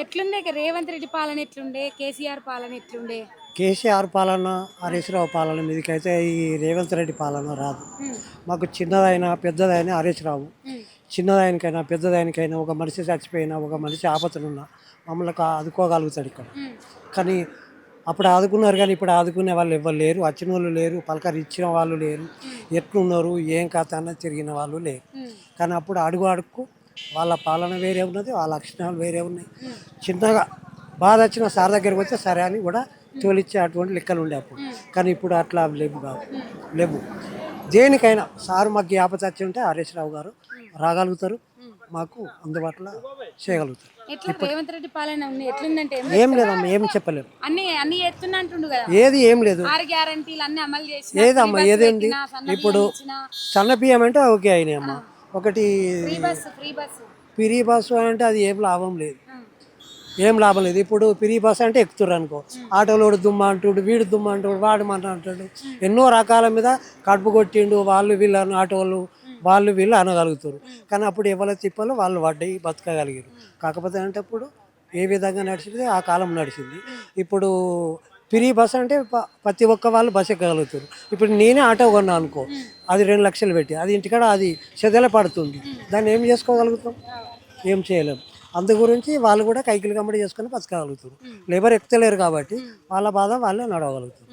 ఎట్లుండే రేవంత్ రెడ్డి పాలన ఎట్లుండే? కేసీఆర్ పాలన ఎట్లుండే? కేసీఆర్ పాలన, హరీష్ రావు పాలన మీదకైతే ఈ రేవంత్ రెడ్డి పాలన రాదు. హ్మ్. మాకు చిన్నదైనా పెద్దదైనా హరీష్ రావు. హ్మ్. చిన్నదానికైనా పెద్దదానికైనా ఒక మనిషి చచ్చిపోయినా ఒక మనిషి ఆపదలున్నా మమ్మల్ని ఆదుకోగలుగుతాడు ఇక్కడ. హ్మ్. కానీ అప్పుడు ఆదుకున్నారు కానీ ఇప్పుడు ఆదుకునే వాళ్ళు ఎవ్వరు లేరు. వచ్చిన వాళ్ళు లేరు, పలకరించిన వాళ్ళు లేరు, ఎట్లున్నారు ఏం కథ అన్నది తిరిగిన వాళ్ళు లేరు. హ్మ్. కానీ అప్పుడు అడుగు అడుగుకు వాళ్ళ పాలన వేరే ఉన్నది, వాళ్ళ లక్షణాలు వేరే ఉన్నాయి. హ్మ్. చిన్నగా బాధ వచ్చిన సార్ దగ్గరికి వస్తే సరే అని కూడా తోలిచ్చే అటువంటి లెక్కలు ఉండే అప్పుడు. కానీ ఇప్పుడు అట్లా లేవు కావు, లేవు. దేనికైనా సార్ మాకు ఆపద వచ్చి ఉంటే హరీష్ రావు గారు రాగలుగుతారు, మాకు అందుబాటులో చేయగలుగుతారు. ఎట్లా రేవంత్ రెడ్డి పాలన ఎట్లుందంటే ఏం లేదమ్మా, ఏం చెప్పలేము. అన్ని అన్ని ఎత్తున్నా అంటుండు కదా. ఏది ఏం లేదు. 6 గ్యారంటీలు అన్ని అమలు చేసిన, ఏదమ్మా ఏదేంది ఇప్పుడు సన్న బియ్యం అంటే ఓకే అయినాయి అమ్మ. ఒకటి ఫ్రీ బస్. పిరి బస్సు అంటే అది ఏం లాభం లేదు, ఏం లాభం లేదు. ఇప్పుడు పిరి బస్ అంటే ఎక్కుతుర్రు అనుకో, ఆటోలోడు దుమ్మ అంటుడు, వీడు దుమ్మ అంటాడు, వాడు మన అంటాడు, ఎన్నో రకాల మీద కడుపు కొట్టిండు వాళ్ళు వీళ్ళు ఆటోలు వాళ్ళు వీళ్ళు అనగలుగుతారు. కానీ అప్పుడు ఎవరి తిప్పలు వాళ్ళు పడ్డాయి, బతకగలిగారు. కాకపోతే అంటే అప్పుడు ఏ విధంగా నడిచింది ఆ కాలం నడిచింది. ఇప్పుడు ఫ్రీ బస్ అంటే ప్రతి ఒక్క వాళ్ళు బస్ ఎక్కగలుగుతారు. ఇప్పుడు నేనే ఆటో కొన్నా అనుకో, అది 2 లక్షలు పెట్టి అది ఇంటికాడ అది చెదల పడుతుంది, దాన్ని ఏం చేసుకోగలుగుతాం? ఏం చేయలేం. అందు గురించి వాళ్ళు కూడా కైకిలు కమ్మడి చేసుకొని బతకగలుగుతారు. లేబర్ ఎక్కలేరు కాబట్టి వాళ్ళ బాధ వాళ్ళే నడవగలుగుతారు.